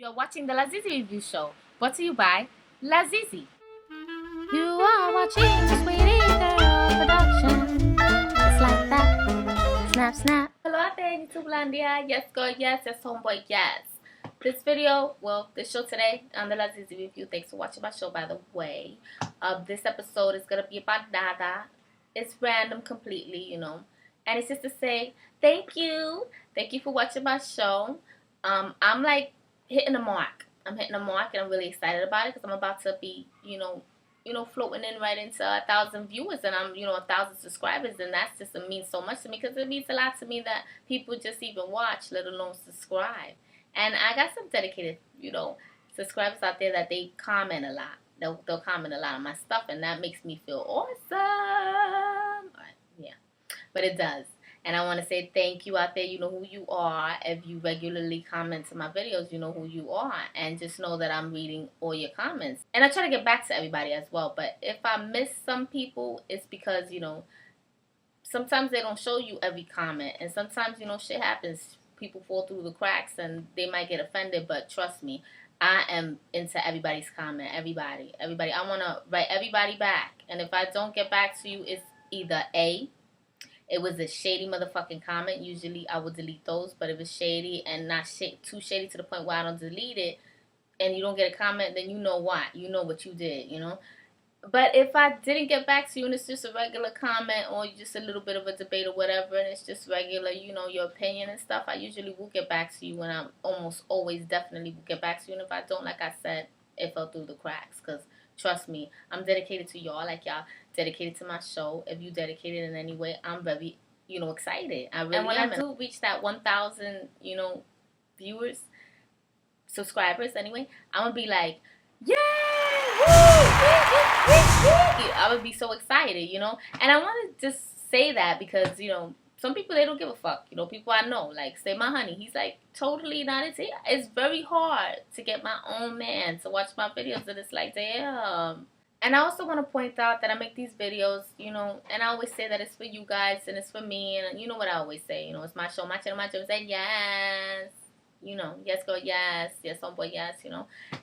You're watching the lazeezee review show, brought to you by lazeezee. You are watching Sweetie Girl Production. It's like that. Snap, snap. Hello out there, YouTube Landia. Yes, girl, yes, yes, homeboy, yes. This video, well, this show today on the lazeezee review. Thanks for watching my show, by the way. This episode is gonna be about nada. It's random completely, and it's just to say thank you for watching my show. I'm like hitting the mark. I'm hitting the mark, and I'm really excited about it because I'm about to be, floating in right into 1,000 viewers, and I'm, 1,000 subscribers, and that's just it means so much to me because it means a lot to me that people just even watch, let alone subscribe. And I got some dedicated, subscribers out there that they comment a lot. They'll comment a lot on my stuff, and that makes me feel awesome. Yeah, but it does. And I want to say thank you out there. You know who you are. If you regularly comment to my videos, you know who you are. And just know that I'm reading all your comments. And I try to get back to everybody as well. But if I miss some people, it's because, sometimes they don't show you every comment. And sometimes, shit happens. People fall through the cracks and they might get offended. But trust me, I am into everybody's comment. Everybody. I want to write everybody back. And if I don't get back to you, it's either A, it was a shady motherfucking comment. Usually I would delete those, but if it's shady and not too shady to the point where I don't delete it, and you don't get a comment, then you know what. You know what you did, But if I didn't get back to you and it's just a regular comment or just a little bit of a debate or whatever, and it's just regular, your opinion and stuff, I usually will get back to you, and I'm almost always definitely will get back to you. And if I don't, like I said, it fell through the cracks because trust me, I'm dedicated to y'all, like y'all dedicated to my show. If you dedicated in any way, I'm very, excited. I really am. And when I do reach that 1,000, viewers, subscribers anyway, I'm going to be like, yay! I would be so excited, And I want to just say that because, some people, they don't give a fuck. People I know, like, say my honey, he's, like, totally not into it. It's very hard to get my own man to watch my videos, and it's like, damn. And I also want to point out that I make these videos, and I always say that it's for you guys, and it's for me, and you know what I always say, it's my show, my channel, my channel, say yes. Yes, girl, yes, homeboy, yes,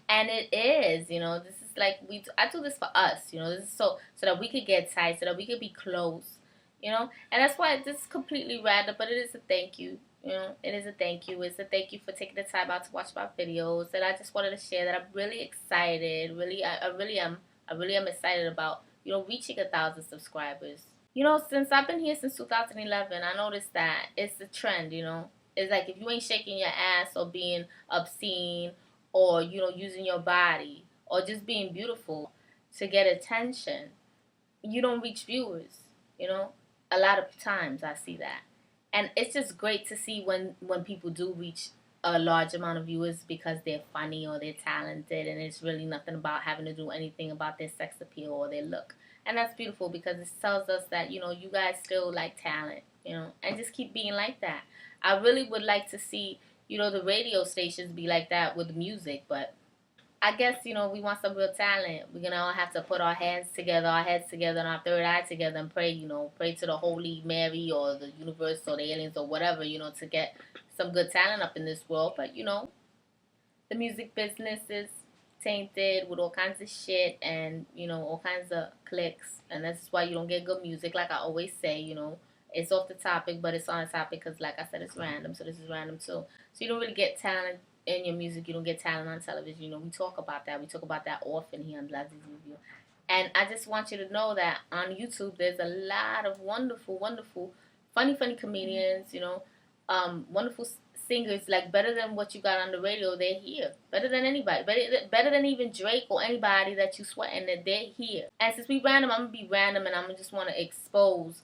and it is, this is like, I do this for us, this is so that we could get tight, so that we could be close, and that's why this is completely random, but it is a thank you, it is a thank you. It's a thank you for taking the time out to watch my videos, and I just wanted to share that I'm really excited, I really am excited about, reaching 1,000 subscribers. Since I've been here since 2011, I noticed that it's the trend, It's like if you ain't shaking your ass or being obscene or, using your body or just being beautiful to get attention, you don't reach viewers, A lot of times I see that. And it's just great to see when people do reach a large amount of viewers because they're funny or they're talented, and it's really nothing about having to do anything about their sex appeal or their look. And that's beautiful because it tells us that, you guys still like talent, and just keep being like that. I really would like to see, the radio stations be like that with music, but I guess, we want some real talent. We're going to all have to put our heads together and our third eye together and pray, pray to the Holy Mary or the universe or the aliens or whatever, to get some good talent up in this world. But, the music business is tainted with all kinds of shit and, all kinds of clicks. And that's why you don't get good music, like I always say, It's off the topic, but it's on the topic because, like I said, it's random. So this is random, too. So you don't really get talent in your music. You don't get talent on television. We talk about that. We talk about that often here on lazeezee Review. And I just want you to know that on YouTube, there's a lot of wonderful, wonderful, funny comedians, wonderful singers, like better than what you got on the radio. They're here. Better than anybody. Better than even Drake or anybody that you sweating that they're here. And since we random, I'm going to be random and I'm going to just want to expose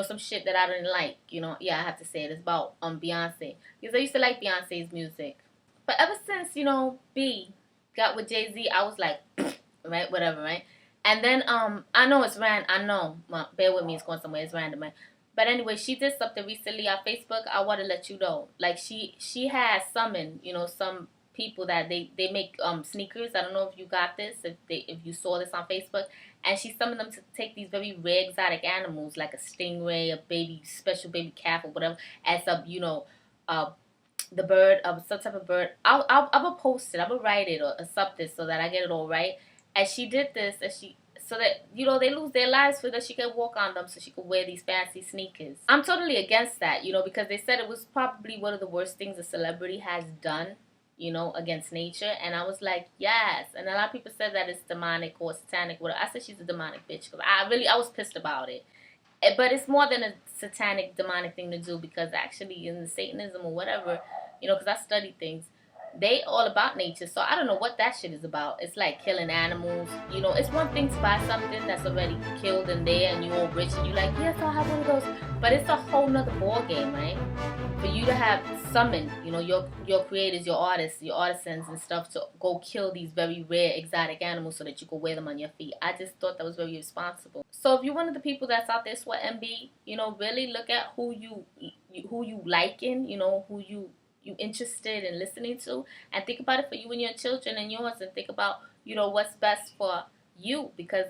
some shit that I didn't like, Yeah, I have to say it. It's about Beyoncé. Because I used to like Beyoncé's music. But ever since, B got with Jay-Z, I was like, right, whatever, right? And then, I know it's random. I know. Well, bear with me. It's going somewhere. It's random, right? But anyway, she did something recently on Facebook. I want to let you know. Like, she has summoned, some people that they make sneakers. I don't know if you got this, if you saw this on Facebook. And she summoned them to take these very rare exotic animals, like a stingray, a special baby calf or whatever, as a, the bird of some type of bird. I'll post it. I'm gonna write it or something so that I get it all right. And she did this, and she so that they lose their lives so that she can walk on them, so she could wear these fancy sneakers. I'm totally against that, because they said it was probably one of the worst things a celebrity has done, against nature. And I was like, yes. And a lot of people said that it's demonic or satanic. Whatever. I said she's a demonic bitch because I was pissed about it. But it's more than a satanic, demonic thing to do, because actually in the Satanism or whatever, because I study things, they all about nature. So I don't know what that shit is about. It's like killing animals. It's one thing to buy something that's already killed in there and you're all rich and you're like, yes, I'll have one of those. But it's a whole nother ball game, right? For you to have summoned, your creators, your artists, your artisans and stuff to go kill these very rare exotic animals so that you could wear them on your feet. I just thought that was very irresponsible. So if you're one of the people that's out there sweating B, really look at who you liking, who you interested in listening to, and think about it for you and your children and yours, and think about what's best for you, because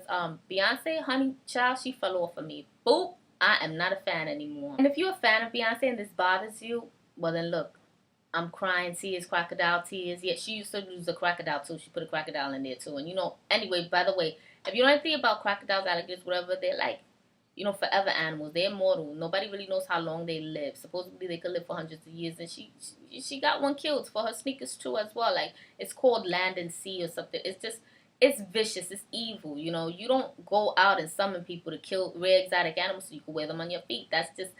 Beyonce, honey child, she fell off of me. Boop. I am not a fan anymore. And if you're a fan of Beyonce and this bothers you, well then look, I'm crying tears, crocodile tears. Yeah, she used to use a crocodile too. She put a crocodile in there too. And anyway, by the way, if you know anything about crocodiles, alligators, whatever, they're like, forever animals. They're immortal. Nobody really knows how long they live. Supposedly they could live for hundreds of years. And she got one killed for her sneakers too as well. Like, it's called Land and Sea or something. It's vicious. It's evil. You don't go out and summon people to kill rare exotic animals so you can wear them on your feet. That's just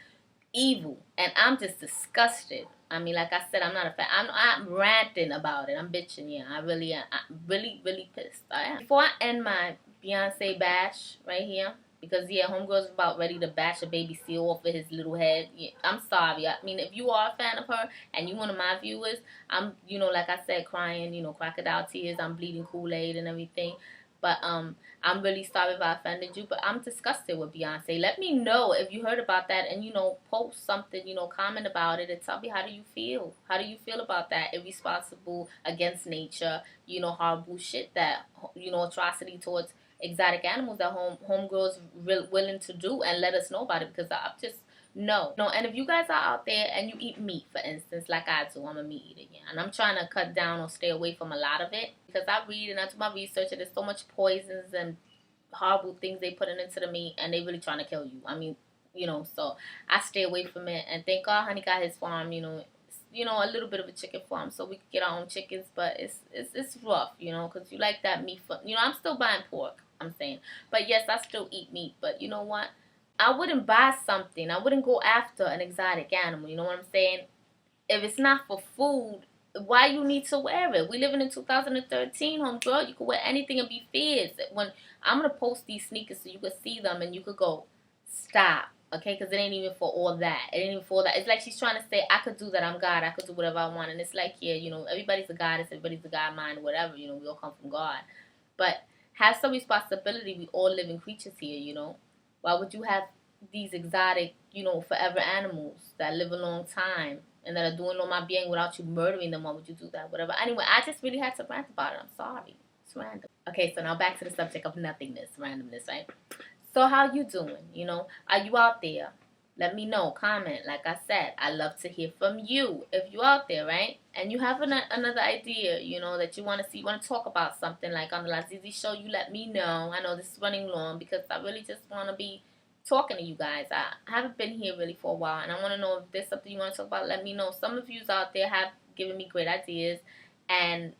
evil. And I'm just disgusted. I mean, like I said, I'm not a fan. I'm ranting about it. I'm bitching. Yeah, I really am. I'm really, really pissed. I am. Before I end my Beyonce bash right here, because, yeah, homegirl's about ready to bash a baby seal off of his little head. Yeah, I'm sorry. I mean, if you are a fan of her and you one of my viewers, I'm, like I said, crying, crocodile tears. I'm bleeding Kool-Aid and everything. But I'm really sorry if I offended you. But I'm disgusted with Beyonce. Let me know if you heard about that and, post something, comment about it and tell me, how do you feel? How do you feel about that? Irresponsible, against nature, horrible shit that, atrocity towards exotic animals that homegirls willing to do, and let us know about it, because I'm just no. And if you guys are out there and you eat meat, for instance, like I do, I'm a meat eater, yeah, and I'm trying to cut down or stay away from a lot of it, because I read and I do my research, and there's so much poisons and horrible things they putting into the meat, and they really trying to kill you. I mean, so I stay away from it. And thank God honey got his farm, a little bit of a chicken farm, so we can get our own chickens. But it's rough, because you like that meat. I'm still buying pork, I'm saying. But yes, I still eat meat. But you know what? I wouldn't buy something. I wouldn't go after an exotic animal. You know what I'm saying? If it's not for food, why you need to wear it? We living in 2013, homegirl. You can wear anything and be fierce. When I'm gonna post these sneakers so you can see them and you could go, stop. Okay, because it ain't even for all that. It ain't even for that. It's like she's trying to say, I could do that. I'm God. I could do whatever I want. And it's like, yeah, everybody's a goddess. Everybody's a God mind, whatever. We all come from God. But have some responsibility. We all living creatures here, Why would you have these exotic, forever animals that live a long time and that are doing all my being without you murdering them? Why would you do that? Whatever. Anyway, I just really had to rant about it. I'm sorry. It's random. Okay, so now back to the subject of nothingness, randomness, right? So how you doing? Are you out there? Let me know. Comment. Like I said, I love to hear from you. If you out there, right? And you have another idea, that you want to see, you want to talk about something like on the lazeezee show, you let me know. I know this is running long because I really just want to be talking to you guys. I haven't been here really for a while, and I want to know if there's something you want to talk about. Let me know. Some of you out there have given me great ideas. And,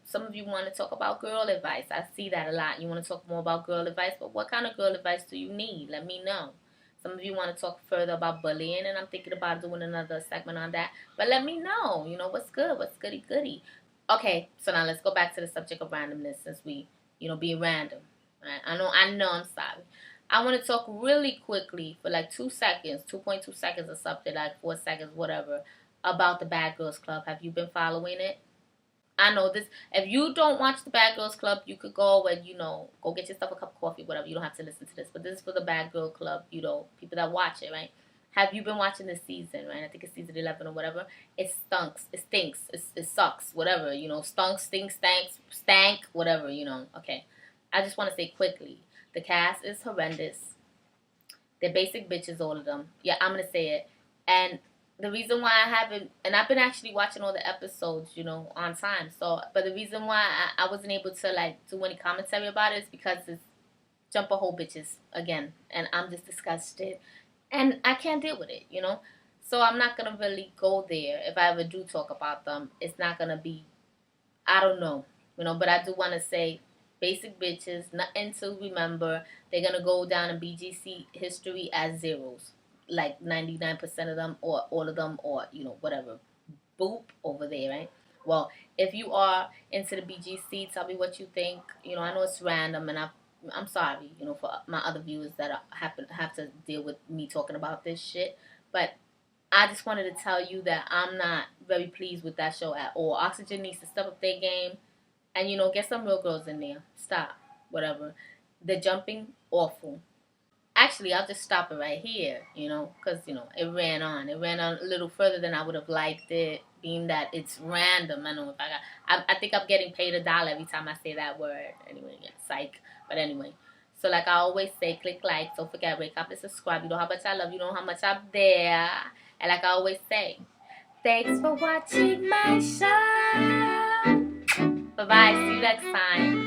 some of you want to talk about girl advice. I see that a lot. You want to talk more about girl advice, but what kind of girl advice do you need? Let me know. Some of you want to talk further about bullying, and I'm thinking about doing another segment on that. But let me know, what's good, what's goody. Okay, so now let's go back to the subject of randomness, since we, being random. Right? I know, I'm sorry. I want to talk really quickly for like 2 seconds, 2.2 seconds or something, like 4 seconds, whatever, about the Bad Girls Club. Have you been following it? I know this. If you don't watch the Bad Girls Club, you could go and, go get yourself a cup of coffee, whatever. You don't have to listen to this. But this is for the Bad Girl Club, people that watch it, right? Have you been watching this season, right? I think it's season 11 or whatever. It stunks. It stinks. It sucks, whatever, stunk, stink, stank, whatever, Okay. I just want to say quickly, the cast is horrendous. They're basic bitches, all of them. Yeah, I'm going to say it. And the reason why I haven't, and I've been actually watching all the episodes, you know, on time. So, but the reason why I wasn't able to like do any commentary about it is because it's jumper hole bitches again, and I'm just disgusted, and I can't deal with it, you know. So I'm not gonna really go there. If I ever do talk about them, it's not gonna be, I don't know, you know. But I do want to say, basic bitches, nothing to remember. They're gonna go down in BGC history as zeros, like 99% of them, or all of them, or you know whatever. Boop over there, right? Well, if you are into the BGC, tell me what you think. You know, I know it's random, and I'm sorry, you know, for my other viewers that have to deal with me talking about this shit, but I just wanted to tell you that I'm not very pleased with that show at all. Oxygen needs to step up their game and, you know, get some real girls in there. Stop. Whatever. The jumping, awful. Actually, I'll just stop it right here, you know, because, you know, it ran on. It ran on a little further than I would have liked it, being that it's random. I know if I think I'm getting paid $1 every time I say that word. Anyway, yeah, psych. But anyway. So, like I always say, click like. Don't forget, rate, comment, subscribe. You know how much I love you. You know how much I'm there. And like I always say, thanks for watching my show. Bye-bye. See you next time.